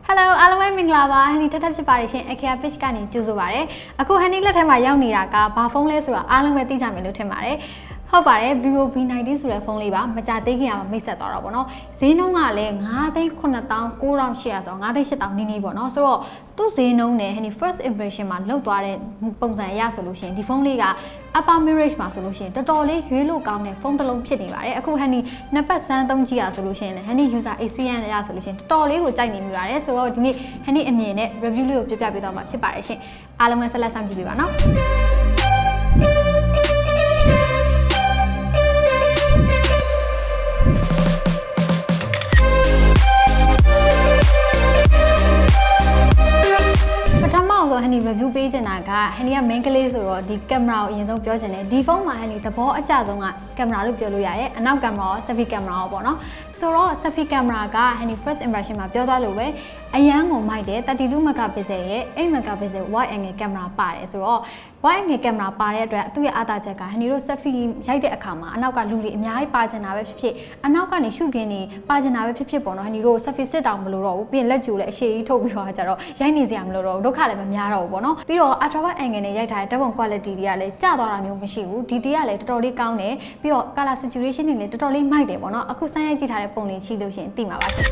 Hello အားလုံးပဲမင်္ဂလာပါဟန်နီထပ်ထပ်ဖြစ်ပါတယ်ရှင်အခရာ page ကနေကြိုဆိုပါရစေအခုဟန်နီလက်ထဲမှာရောက်နေတာကဘာဖုန်းလဲဆိုတာအားလုံးပဲသိကြမယ်လို့ထင်ပါတယ်ဟုတ်ပါတယ် Vivo V19 ဆိုတဲ့ဖုန်းလေးပါမကြသေးခင်ကမိတ်ဆက်သွားတော့ဗောနော်ဈေးနှုန်းကလည်း9,9,9,800ဆို9,800နီးနီးဗောနော်ဆိုတော့သူ့ဈေးနှုန်းနဲ့ဟန်နီ first impression မှာလောက်သွားတဲ့ပုံစံအရဆိုလို့ရှိရင်ဒီဖုန်းလေးက upper Midrange မှာဆိုလို့ရှိရင်တော်တော်လေးရွေးလို့ကောင်းတဲ့ဖုန်းတစ်လုံးဖြစ်နေပါတယ်အခုဟန်နီနှစ်ပတ်စမ်းသုံးကြည့်ရဆိုလို့ရှိရင်လည်းဟန်နီ user experience အရဆိုလို့ရှိရင်တော်တော်လေးကိုကြိုက်နေမိပါတယ်ဆိုတော့ဒီနေ့ဟန်နီအမြင်နဲ့ review လေးကိုပြပြပေးသွားမှာဖြစ်ပါတယ်ရှင်အားလုံးပဲဆက်လက်ဆောင်ကြည့်ပေးပါနော်ဟန်နီ review ပေးချင်တာကဟန်နီက main ကလေးဆိုတော့ဒီကင်မရာကိုအရင်ဆုံးပြောချင်တယ်ဒီဖုန်းမှာဟန်နီသဘောအကျဆုံးကကင်မရာလို့ပြောလို့ရတယ်အနောက်ကင်မရာရော selfie ကင်မရာရောပေါ့နော်ဆိုတော့ selfie ကင်မရာကဟန်နီ first impression မှာပြောသွားလို့ပဲအရန်ကိုမိုက်တယ်32 megapixel ရဲ့8 megapixel wide angle ကင်မရာပါတယ်ဆိုတော့ wide angle ကင်မရာပါတဲ့အတွက်သူ့ရဲ့အားသာချက်ကဟန်နီတို့ selfie ရိုက်တဲ့အခါမှာအနောက်ကလူတွေအများကြီးပါချင်တာပဲဖြစ်ဖြစ်အနောက်ကနေရှုခင်းနေပါချင်တာပဲဖြစ်ဖြစ်ပေါ့နော်ဟန်နီတို့ selfie စစ်တောင်မလို့တော့ဘူးပြီးရင်လက်ကျိုးလည်းအရှိကြီးထုတ်ပြီးတော့ကြတော့ရိုက်နေစရာမလိုတော့ဘူးဒုက္ခလည်းမများတော့ဘူးပေါ့နော်ပြီးတော့ ultra wide angle နဲ့ရိုက်ထားတဲ့ဓာတ်ပုံ quality တွေကလည်းကျသွားတာမျိုးမရှိဘူးဒီတရားလည်းတော်တော်လေးကောင်းတယ်ပြီးတော့ color saturation တွေလည်းတော်တော်လေးမိုက်တယ်ပေါ့နော်အခုစမ်းရိုက်ကြည့်ထားတဲ့ပုံလေးရှိလို့ရှိရင်သိမှာပါရှင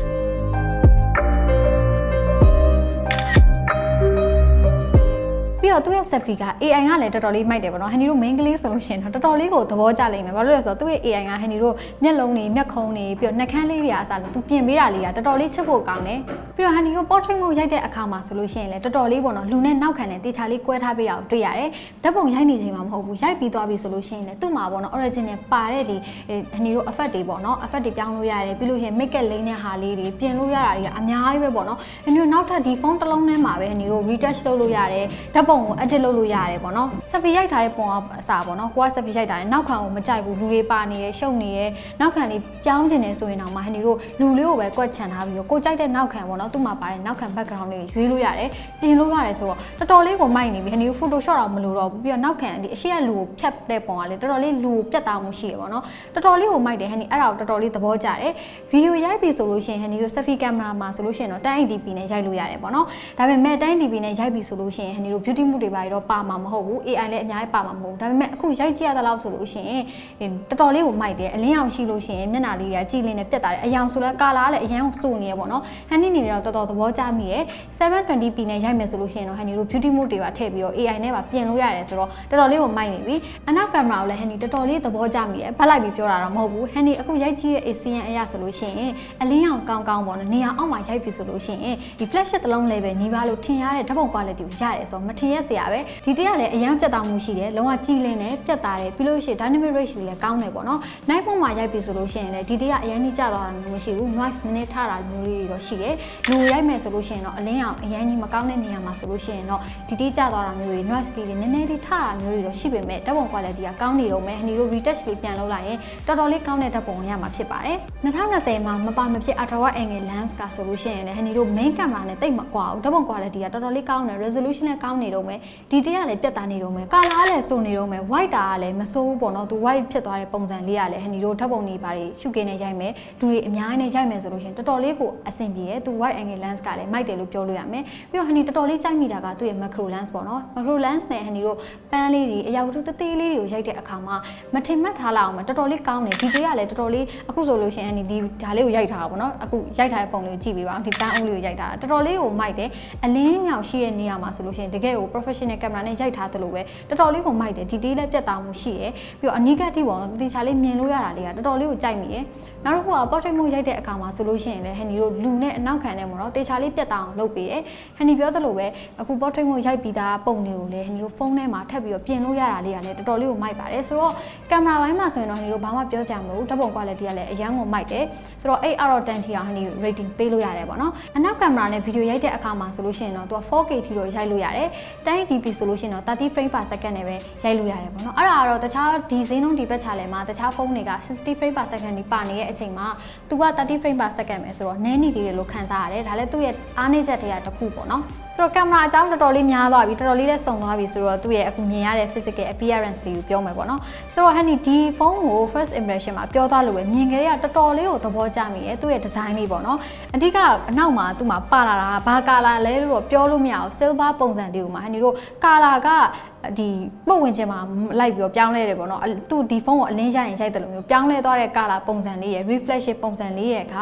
်ပြီးတော့သူ့ရဲ့ selfie က AI ကလည်းတော်တော်လေးမိုက်တယ်ပေါ့နော်ဟန်နီတို့ main ကလေးဆိုလို့ရှိရင်တော့တော်တော်လေးကိုသဘောကျလိမ့်မယ်ဘာလို့လဲဆိုတော့သူ့ရဲ့ AI ကဟန်နီတို့မျက်လုံးတွေမျက်ခုံးတွေပြီးတော့နှာခမ်းလေးတွေအားစလို့သူပြင်ပေးတာလေးကတော်တော်လေးချစ်ဖို့ကောင်းတယ်ပြီးတော့ဟန်နီတို့ portrait mode ရိုက်တဲ့အခါမှာဆိုလို့ရှိရင်လည်းတော်တော်လေးပေါ့နော်လူနဲ့နောက်ခံနဲ့တေချာလေးကွဲထားပေးတာကိုတွေ့ရတယ်ဓာတ်ပုံရိုက်နေချိန်မှာမဟုတ်ဘူးရိုက်ပြီးသွားပြီဆိုလို့ရှိရင်လည်းသူ့မှာပေါ့နော် original ပါတဲ့ဒီဟန်နီတို့ effect တွေပေါ့နော် effect တွေပြောင်းလို့ရတယ်ပြီးလို့ရှိရင် make up လိမ့်တဲ့ဟာလေးတွေပြင်လို့ရတာတွေကအများကြီးပဲပေါ့နော်ဟန်နီတို့နောက်ထပ်ဒီဖုန်းတစ်လုံးထဲမှာပဲဟန်နီတို့ retouch လုပ်လို့ရတယ်ဓာတ်ပုံကို edit လုပ်လို့ရတယ်ပေါ့နော် selfie ရိုက်ထားတဲ့ပုံအစားပေါ့နော်ကိုက selfie ရိုက်ထားတယ်နောက်ခံကိုမကြိုက်ဘူးလူတွေပါနေရရှုပ်နေရနောက်ခံလေးပြောင်းကျင်နေဆိုရင်တော့မှဟန်နီတို့လူလေးကိုပဲကွက်ချန်ထားပြီးတော့ကိုကြိုက်တဲ့နောက်ခံပေါ့နော်သူ့မှာပါတဲ့နောက်ခံ background လေးရွေးလို့ရတယ်ပြင်လို့ရတယ်ဆိုတော့တော်တော်လေးကိုမိုက်နေပြီဟန်နီတို့ photoshop တော့မလိုတော့ဘူးပြီးတော့နောက်ခံဒီအရှိရလူကိုဖြတ်တဲ့ပုံကလေတော်တော်လေးလူကိုပြတ်သားမှုရှိရပေါ့နော်တော်တော်လေးကိုမိုက်တယ်ဟန်နီအဲ့ဒါကိုတော်တော်လေးသဘောကျတယ်ဗီဒီယိုရိုက်ပြီဆိုလို့ရှိရင်ဟန်နီတို့ selfie camera မှာဆိုလို့ရှိရင်တော့ 1080p နဲ့ရိုက်လို့ရတယ်ပေါ့နော်ဒါပေမဲ့ 1080p နဲ့ရိုက်ပြီဆိုလို့ရှိရင်ဟန်နီတို့ beauty mode တွေပါတော့ပါမှာမဟုတ်ဘူး AI လည်းအများကြီးပါမှာမဟုတ်ဘူးဒါပေမဲ့အခုရိုက်ကြည့်ရတဲ့လောက်ဆိုလို့ရှိရင်တော်တော်လေးကိုမိုက်တယ်အလင်းအောင်ရှိလို့ရှိရင်မျက်နှာလေးတွေကကြည်လင်းနဲ့ပြတ်တာတယ်အယောင်ဆိုလဲကာလာလည်းအရန်စိုးနေရပေါ့နော်ဟန်နီနေတော့တော်တော်သဘောကျမိတယ် 720p နဲ့ရိုက်မယ်ဆိုလို့ရှိရင်တော့ဟန်နီတို့ beauty mode တွေပါထည့်ပြီးတော့ AI နဲ့ပါပြင်လို့ရတယ်ဆိုတော့တော်တော်လေးကိုမိုက်နေပြီအနောက်ကင်မရာကိုလည်းဟန်နီတော်တော်လေးသဘောကျမိတယ်ဖတ်လိုက်ပြီးပြောတာတော့မဟုတ်ဘူးဟန်နီအခုရိုက်ကြည့်ရဲ့ experience အရဆိုလို့ရှိရင်အလင်းအောင်ကောင်းကောင်းပေါ့နော်နေရာအောက်မှာရိုက်ပြီဆိုလို့ရှိရင်ဒီ flash တစ်လုံးလေးပဲညီပါလို့ထင်ရတဲ့ဓာတ်ပုံ quality ကိုရတယ်ဆိုတော့မထင်ရစရာပဲဒီတရားလည်းအရန်ပြတ်သားမှုရှိတယ်လုံးဝကြည်လင်းတယ်ပြတ်သားတယ်ပြီးလို့ရှိရင် dynamic range တွေလည်းကောင်းတယ်ပေါ့နော်နိုင်ပုံမှာရိုက်ပြီဆိုလို့ရှိရင်လည်းဒီတရားအရန်ကြီးကျသွားတာမျိုးမရှိဘူး noise နည်းနည်းထတာမျိုးလေးတွေတော့ရှိတယ်လူရိုက်မယ်ဆိုလို့ရှိရင်တော့အလင်းအောင်အရန်ကြီးမကောင်းတဲ့နေရာမှာဆိုလို့ရှိရင်တော့ဒီတေးကျသွားတာမျိုးတွေ noise တွေနည်းနည်းလေးထတာမျိုးတွေတော့ရှိပေမဲ့ဓာတ်ပုံ quality ကကောင်းနေတော့မယ်ဟန်နီတို့ retouch လေးပြန်လုပ်လိုက်ရင်တော်တော်လေးကောင်းတဲ့ဓာတ်ပုံရမှာဖြစ်ပါတယ်2020မှာမပါမဖြစ် ultra wide angle lens ကဆိုလို့ရှိရင်လည်းဟန်နီတို့ main camera နဲ့တိတ်မကွာဘူးဓာတ်ပုံ quality ကတော်တော်လေးကောင်းတယ် resolution လည်းကောင်းနေတော့မယ်ဒီတေးကလည်းပြတ်သားနေတော့မယ် color လည်းစိုးနေတော့မယ် white တာကလည်းမစိုးဘူးပေါ့နော်သူ white ဖြစ်သွားတဲ့ပုံစံလေးကလည်းဟန်နီတို့ဓာတ်ပုံတွေပါတယ်ရှုကင်းနဲ့ရိုက်မယ်လူတွေအများကြီးနဲ့ရိုက်မယ်ဆိုလို့ရှိရင်တော်တော်လေးကိုအဆင်ပြေတယ်သူ wide angle lens ကလည်းမိုက်တယ်လို့ပြောလို့ရမယ်ပြီးတော့ဟန်နီတော်တော်လေးကြိုက်မိတာကသူ့ရဲ့ macro lens ပေါ့နော် macro lens နဲ့ဟန်နီတို့ပန်းလေးတွေအရာဝတ္ထုသေးလေးတွေကိုရိုက်တဲ့အခါမှာမထင်မှတ်ထားလောက်အောင်တော်တော်လေးကောင်းတယ်ဒီတေးကလည်းတော်တော်လေးအခုဆိုလို့ရှိရင်ဟန်နီဒီဒါလေးကိုရိုက်ထားတာပေါ့နော်အခုရိုက်ထားတဲ့ပုံလေးကိုကြည့်ပေးပါဦးဒီပန်းအုပ်လေးကိုရိုက်ထားတာတော်တော်လေးကိုမိုက်တယ်အလင်းရောင်ရှိတဲ့နေရာမှာဆိုလို့ရှိရင်တကယ်ကို professional camera နဲ့ရိုက်ထားသလိုပဲတော်တော်လေးကိုမိုက်တယ်ဒီတေးလည်းပြတ်သားမှုရှိတယ်ပြီးတော့အနီးကပ်တိပေါ့နော်တေချာလေးမြင်လို့ရတာလေးကတော်တော်လေးကိုကြိုက်မိတယ်နောက်တစ်ခုက portrait mode ရိုက်တဲ့အခါမှာဆိုလို့ရှိရင်လည်းဟန်နီတို့လူနဲ့အနောက်ခံနဲ့ပေါ့နော်တေချာလေးပြတ်သားအောင်လုပ်ပေးတယ်ဟန်နီပြောသလိုပဲအခု portrait mode ရိုက်ပြီးသားပုံတွေကိုလည်းဟန်နီတို့ဖုန်းထဲမှာထပ်ပြီးတော့ပြင်လို့ရတာလေးကလည်းတော်တော်လေးကိုမိုက်ပါတယ်ဆိုတော့ကင်မရာပိုင်းမှာဆိုရင်တော့ဟန်နီတို့ဘာမှပြောစရာမလိုဘူးဓာတ်ပုံ quality ကလည်းအရန်ကိုမိုက်တယ်ဆိုတော့8 out of 10 ထိအောင်ဟန်နီ rating ပေးလို့ရတယ်ပေါ့နော်အနောက်ကင်မရာနဲ့ဗီဒီယိုရိုက်တဲ့အခါမှာဆိုလို့ရှိရင်တော့သူက 4K ထိတော့ရိုက်လို့ရတယ် 1080p ဆိုလို့ရှိရင်တော့30 frame per second နဲ့ပဲရိုက်လို့ရတယ်ပေါ့နော်အဲ့ဒါကတော့တခြားဒီဈေးနှုန်းဒီဘက်ချလဲမှာတခြားဖုန်းတွေက60 frame per second ဒီပါနေတဲ့အချိန်မှာသူက30 frame per second ပဲဆိုတော့နည်းနည်းလေးလို့ခံစားရတယ်ဒါလည်းသူ့ရဲ့အားနည်းချက်တွေကတစ်ခုပေါ့နော် ဆိုတော့ကင်မရာအကြောင်းတော်တော်လေးများသွားပြီတော်တော်လေးလည်းစုံသွားပြီဆိုတော့သူ့ရဲ့အခုမြင်ရတဲ့ physical appearance လေးကိုပြောမယ်ပေါ့နော်ဆိုတော့ဟန်ဒီဒီဖုန်းကို first impression မှာပြောသွားလို့ပဲမြင်ကြရတော်တော်လေးကိုသဘောကျမိရဲ့သူ့ရဲ့ design လေးပေါ့နော်အဓိကအနောက်မှာသူ့မှာပါလာတာဘာ color လဲလို့တော့ပြောလို့မရအောင် silver ပုံစံလေးကိုမှာဟန်ဒီတို့ color ကဒီပုံဝင်ခြင်းမှာလိုက်ပြီးပြောင်းလဲတယ်ပေါ့နော်သူဒီဖုန်းကိုအလင်းရရင်ရိုက်တယ်လို့မျိုးပြောင်းလဲသွားတဲ့ color ပုံစံလေးရဲ့ reflection ပုံစံလေးရဲ့က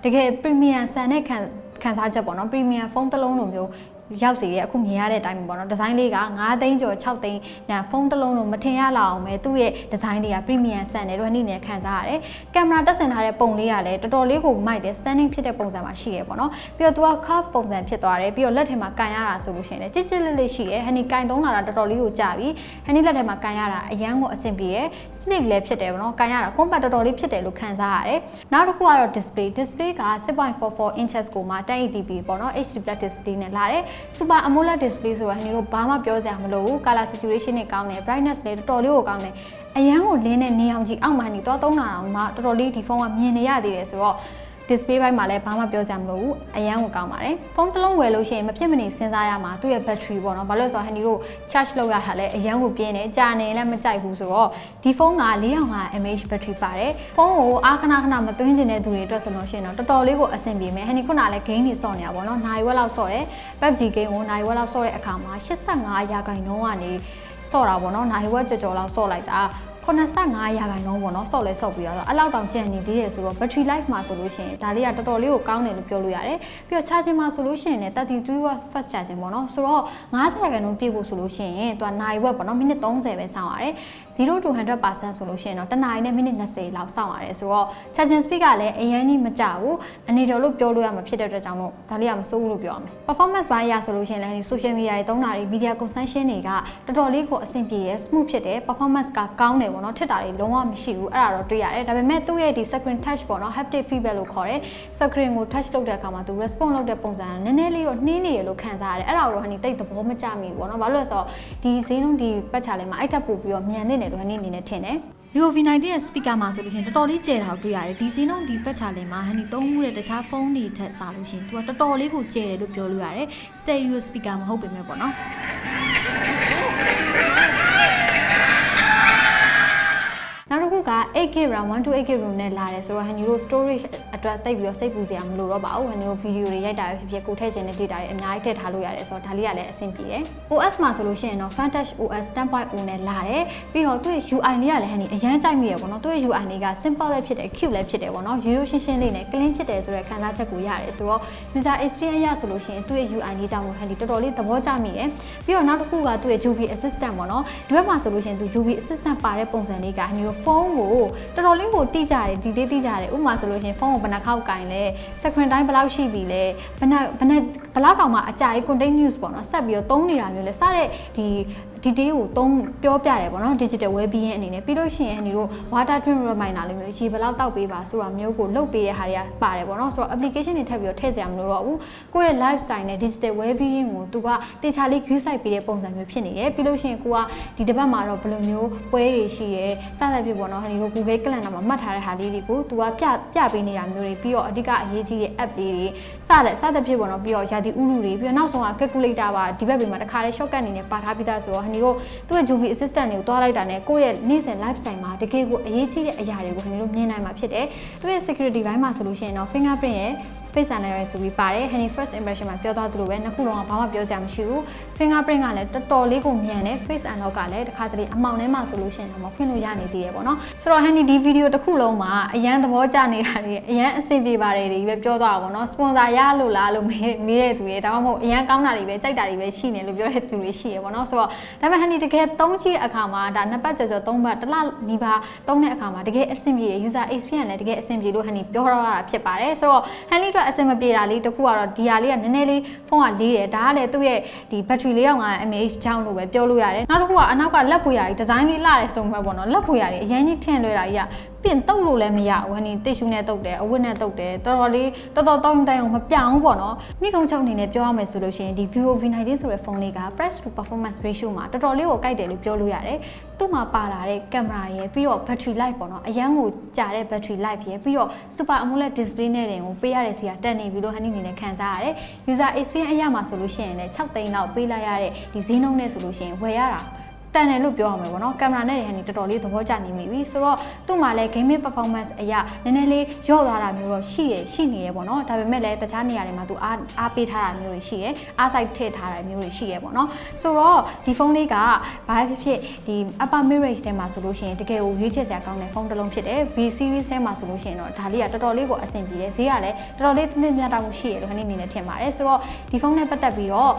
တကယ် premium ဆန်တဲ့ခံစားချက်ပေါ့နော် premium ဖုန်းတစ်လုံးလိုမျိုးရောက်စီရဲ့အခုမြင်ရတဲ့အတိုင်းပေါ့နော်ဒီဇိုင်းလေးက9သိန်းကျော်6သိန်းနဲ့ဖုန်းတစ်လုံးလုံးမထင်ရလောက်အောင်ပဲသူ့ရဲ့ဒီဇိုင်းလေးက premium ဆန်တယ်လို့ဟိနေခံစားရတယ်ကင်မရာတက်ဆင်ထားတဲ့ပုံလေးကလည်းတော်တော်လေးကိုမိုက်တယ် standing ဖြစ်တဲ့ပုံစံမှာရှိရပေါ့နော်ပြီးတော့သူက curve ပုံစံဖြစ်သွားတယ်ပြီးတော့လက်ထဲမှာကန်ရတာဆိုလို့ရှိရင်လည်းကြစ်လေးရှိတယ်ဟိကန်သုံးလာတာတော်တော်လေးကိုကြာပြီဟိလက်ထဲမှာကန်ရတာအရန်ကိုအဆင်ပြေတယ် sleek လည်းဖြစ်တယ်ပေါ့နော်ကန်ရတာ compact တော်တော်လေးဖြစ်တယ်လို့ခံစားရတယ်နောက်တစ်ခုကတော့ display က 6.44 inches ကိုမှ 1080p ပေါ့နော် HD+ display နဲ့လာတယ်Super AMOLED display ဆိုတာဟိုတို့ဘာမှပြောစရာမလိုဘူး color saturation နဲ့ကောင်းတယ် brightness လည်းတော်တော်လေးကိုကောင်းတယ်အရန်ကိုလင်းတဲ့နေအောင်ကြီးအောက်မှာနေတော့သုံးတာတော့မှတော်တော်လေးဒီဖုန်းကမြင်နေရသေးတယ်ဆိုတော့ display ဘက်မှာလည်းဘာမှပြောစရာမလိုဘူးအရန်ကိုကောင်းပါတယ်ဖုန်းတစ်လုံးဝယ်လို့ရှိရင်မဖြစ်မနေစဉ်းစားရမှာသူ့ရဲ့ battery ပေါ့နော်ဘာလို့လဲဆိုတော့ဟန်ဒီတို့ charge လုပ်ရတာလည်းအရန်ကိုပြင်းတယ်ကြာနေလည်းမကြိုက်ဘူးဆိုတော့ဒီဖုန်းက 4500 mAh battery ပါတယ်ဖုန်းကိုအားခဏခဏမသွင်းချင်တဲ့သူတွေအတွက်ဆိုလို့ရှိရင်တော့တော်တော်လေးကိုအဆင်ပြေမယ်ဟန်ဒီခုနကလည်း game တွေဆော့နေတာပေါ့နော်နိုင်ဝက်လောက်ဆော့တယ် PUBG game ကိုနိုင်ဝက်လောက်ဆော့တဲ့အခါမှာ85%ကနေဆော့တာပေါ့နော်နိုင်ဝက်ကြော်လောက်ဆော့လိုက်တာ85%ပေါ့နော်ဆော့လဲဆော့ပြီးတော့အဲ့လောက်တောင်ကျန်နေသေးတယ်ဆိုတော့ battery life မှာဆိုလို့ရှိရင်ဒါလေးကတော်တော်လေးကိုကောင်းတယ်လို့ပြောလို့ရတယ်ပြီးတော့ charging မှာဆိုလို့ရှိရင်လည်း33W fast charging ပေါ့နော်ဆိုတော့90%ပြည့်ဖို့ဆိုလို့ရှိရင်သူကနိုင်ဝက်ပေါ့နော်မိနစ်30ပဲစောင့်ရတယ်0 to 100% ဆိုလို့ရှိရင်တော့တနာရီနဲ့မိနစ်20လောက်စောင့်ရတယ်ဆိုတော့ charging speed ကလည်းအရင်ကြီးမကြဘူးအနေတော်လို့ပြောလို့ရမှာဖြစ်တဲ့အတွက်ကြောင့်မို့ဒါလေးကမစိုးဘူးလို့ပြောရမယ် performance ဘိုင်းရဆိုလို့ရှိရင်လည်း social media တွေသုံးတာတွေ media consumption တွေကတော်တော်လေးကိုအဆင်ပြေတယ် smooth ဖြစ်တယ် performance ကကောင်းတယ်ပေါ့နော်ထစ်တာတွေလုံးဝမရှိဘူးအဲ့ဒါတော့တွေ့ရတယ်ဒါပေမဲ့သူ့ရဲ့ဒီ screen touch ပေါ့နော် haptic feedback လို့ခေါ်တယ် screen ကို touch လုပ်တဲ့အခါမှာသူ response လုပ်တဲ့ပုံစံကနည်းနည်းလေးတော့နှင်းနေရလို့ခံစားရတယ်အဲ့ဒါတော့ဟိုတိတ်သဘောမကျမိဘူးပေါ့နော်ဘာလို့လဲဆိုတော့ဒီဈေးနှုန်းဒီပတ်ချာလေးမှာအဲ့ထပ်ပို့ပြီးတော့မြန်နေတယ်လို့ဟိနေနဲ့ထင်တယ်Vivo V19 ရဲ့ speaker မှာဆိုလို့ရှိရင်တော်တော်လေးကျယ်တာကိုတွေ့ရတယ်ဒီဈေးနှုန်းဒီပတ်ချာလေးမှာဟန်ဒီသုံးမှုတဲ့တခြားဖုန်းတွေထက်စားလို့ရှိရင်သူကတော်တော်လေးကိုကျယ်တယ်လို့ပြောလို့ရတယ် stereo speaker မဟုတ်ပေမဲ့ပေါ့နော်နောက်တစ်ခုက 8GB RAM 128GB RAM နဲ့လာတယ်ဆိုတော့ဟန်ဒီတို့ storage အတွက်တိတ်ပြီးတော့စိတ်ပူစရာမလိုတော့ပါဘူးဟန်ဒီတို့ဗီဒီယိုတွေရိုက်တာပဲဖြစ်ဖြစ်ကိုထည့်ချင်တဲ့ data တွေအများကြီးထည့်ထားလို့ရတယ်ဆိုတော့ဒါလေးကလည်းအဆင်ပြေတယ် OS မှာဆိုလို့ရှိရင်တော့ FunTouch OS 10.0 နဲ့လာတယ်ပြီးတော့သူ့ရဲ့ UI လေးကလည်းဟန်ဒီအရန်ကြိုက်မိရပေါ့နော်သူ့ရဲ့ UI လေးက simple လည်းဖြစ်တယ် cute လည်းဖြစ်တယ်ပေါ့နော်ရိုးရိုးရှင်းရှင်းလေးနဲ့ clean ဖြစ်တယ်ဆိုတဲ့ခံစားချက်ကိုရတယ်ဆိုတော့ user experience ရဆိုလို့ရှိရင်သူ့ရဲ့ UI လေးကြောင့်ဟန်ဒီတော်တော်လေးသဘောကျမိတယ်ပြီးတော့နောက်တစ်ခုကသူ့ရဲ့ UV assistant ပေါ့နော်ဒီဘက်မှာဆိုလို့ရှိရင်သူ UV assistant ပါတဲ့ပုံစံလေးကဟန်ဒီဖုန်းကိုတော်တော်လေးကိုတိကျတယ်ဒီလေးတိကျတယ်ဥပမာဆိုလို့ရှိရင်ဖုန်းကိုဘယ်နှခေါက်ကင်လဲ screen time ဘယ်လောက်ရှိပြီလဲဘယ်လောက်တောင်မှအကြာကြီး continuous ပေါ့နော်ဆက်ပြီးတော့သုံးနေတာမျိုးလဲစတဲ့ဒီ detail ကိုသုံးပြောပြတယ်ပေါ့နော် digital well-being အနေနဲ့ပြီးလို့ရှိရင်ဟိုတို့ water drink reminder လိုမျိုးရေဘယ်လောက်တောက်ပေးပါဆိုတာမျိုးကိုလုပ်ပေးတဲ့ဟာတွေကပါတယ်ပေါ့နော်ဆိုတော့ application တွေထပ်ပြီးတော့ထည့်စရာမလိုတော့ဘူးကိုယ့်ရဲ့ lifestyle နဲ့ digital well-being ကိုသူကတေချာလေး view site ပေးတဲ့ပုံစံမျိုးဖြစ်နေတယ်ပြီးလို့ရှိရင်ကိုကဒီတစ်ပတ်မှာတော့ဘယ်လိုမျိုးပွဲတွေရှိရဲစသဖြင့်ပေါ့နော်ဟိုတို့ Google Calendar မှာမှတ်ထားတဲ့ဟာလေးတွေကိုသူကပြပေးနေတာမျိုးတွေပြီးတော့အဓိကအရေးကြီးတဲ့ app လေးတွေစသဖြင့်ပေါ့နော်ပြီးတော့ရာသီဥတုတွေပြီးတော့နောက်ဆုံးက calculator ပါဒီဘက်ပြင်မှာတစ်ခါလေး shortcut အနေနဲ့ပါထားပြီးသားဆိုတော့ဟိုတို့သူ့ရဲ့ UV assistant တွေကိုတွားလိုက်တာနဲ့ကိုယ့်ရဲ့နေ့စဉ် lifestyle မှာတကယ်ကိုအရေးကြီးတဲ့အရာတွေကိုခင်ဗျားတို့မြင်နိုင်မှာဖြစ်တယ်သူ့ရဲ့ security ဘိုင်းမှာဆိုလို့ရှိရင်တော့ fingerprint ရဲ့ face and layer ဆိုပြီးပါတယ် Honey first impression မှာပြောသွားသလိုပဲနှစ်ခုလုံးကဘာမှပြောစရာမရှိဘူး fingerprint ကလည်းတော်တော်လေးကိုမြန်တယ် face and lock ကလည်းတစ်ခါတလေအမောင်ထဲမှာဆိုလို့ရှိရင်တော့မဖွင့်လို့ရနေသေးတယ်ပေါ့နော်ဆိုတော့ Honey ဒီဗီဒီယိုတစ်ခုလုံးမှာအရန်သဘောကျနေတာတွေအရန်အဆင်ပြေပါတယ်တွေပဲပြောသွားတာပေါ့နော် sponsor ရလို့လားလို့မေးတဲ့သူတွေဒါမှမဟုတ်အရန်ကောင်းတာတွေပဲကြိုက်တာတွေပဲရှိနေလို့ပြောတဲ့သူတွေရှိရပေါ့နော်ဆိုတော့ဒါပေမဲ့ Honey တကယ်သုံးရှိတဲ့အခါမှာဒါနှစ်ပတ်ကျော်သုံးပတ်တစ်လနီးပါးသုံးတဲ့အခါမှာတကယ်အဆင်ပြေတယ် user experience လည်းတကယ်အဆင်ပြေလို့ Honey ပြောရတာဖြစ်ပါတယ်ဆိုတော့ Honey အတွက်အဆင်မပြေတာလေးတစ်ခုကတော့ဒီဟာလေးကနည်းနည်းလေးဖုန်းကလေးတယ်ဒါကလည်းသူ့ရဲ့ဒီ battery 4500 mAh ချောင်းလို့ပဲပြောလို့ရတယ်နောက်တစ်ခုကအနောက်ကလက်ဖွေရာကြီးဒီဇိုင်းလေးလှတယ်ဆိုမှပေါ့နော်လက်ဖွေရာကြီးအရင်ကြီးထင်လွယ်တာကြီးက ပြင်တုတ်လို့လည်းမရဘူးဟန်နီတစ်ရှူနဲ့တုတ်တယ်အဝတ်နဲ့တုတ်တယ်တော်တော်လေးတော်တော်တောင်းတအောင်မပြောင်းဘူးပေါ့နော်မိကုံချုပ်အနေနဲ့ပြောရမယ်ဆိုလို့ရှိရင်ဒီ Vivo V19 ဆိုတဲ့ဖုန်းလေးက price to performance ratio မှာတော်တော်လေးကိုကိုက်တယ်လို့ပြောလို့ရတယ်သူ့မှာပါလာတဲ့ကင်မရာရယ်ပြီးတော့ battery life ပေါ့နော်အရန်ကိုကြာတဲ့ battery life ရယ်ပြီးတော့ super AMOLED display နဲ့တင်ကိုပေးရတဲ့စီကတက်နေပြီးတော့ဟန်နီအနေနဲ့ခံစားရတယ် user experience အရမှာဆိုလို့ရှိရင်လည်း6သိန်းလောက်ပေးလိုက်ရတဲ့ဒီဈေးနှုန်းနဲ့ဆိုလို့ရှိရင်ဝယ်ရတာတန်တယ်လို့ပြောရမှာပေါ့နော်ကင်မရာနဲ့ဟန်ဒီတော်တော်လေးသဘောကျနေမိပြီဆိုတော့သူ့မှာလည်း gaming performance အရာနည်းနည်းလေးရော့သွားတာမျိုးတော့ရှိနေရပေါ့နော်ဒါပေမဲ့လည်းတခြားနေရာတွေမှာသူအားပေးထားတာမျိုးတွေရှိရအားစိုက်ထည့်ထားတာမျိုးတွေရှိရပေါ့နော်ဆိုတော့ဒီဖုန်းလေးကဘာဖြစ်ဒီ upper mid-range ထဲမှာဆိုလို့ရှိရင်တကယ်ကိုရွေးချယ်စရာကောင်းတဲ့ဖုန်းတစ်လုံးဖြစ်တယ် V series ထဲမှာဆိုလို့ရှိရင်တော့ဒါလေးကတော်တော်လေးကိုအဆင်ပြေတယ်ဈေးကလည်းတော်တော်လေးသင့်မြတ်တာမှုရှိရလို့ခဏနေနဲ့ထင်ပါတယ်ဆိုတော့ဒီဖုန်းနဲ့ပတ်သက်ပြီးတော့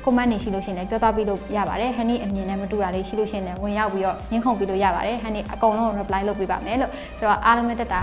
comment နေရှိလို့ရှိရင်လည်းပြောသားပြီးလို့ရပါတယ်ဟန်နီအမြင်နဲ့မတူတာလေးရှိလို့ရှိရင်လည်းဝင်ရောက်ပြီးတော့ညှင်းခုန်ပြီးလို့ရပါတယ်ဟန်နီအကုန်လုံး reply လုပ်ပေးပါမယ်လို့ဆိုတော့အားလုံးပဲတက်တာ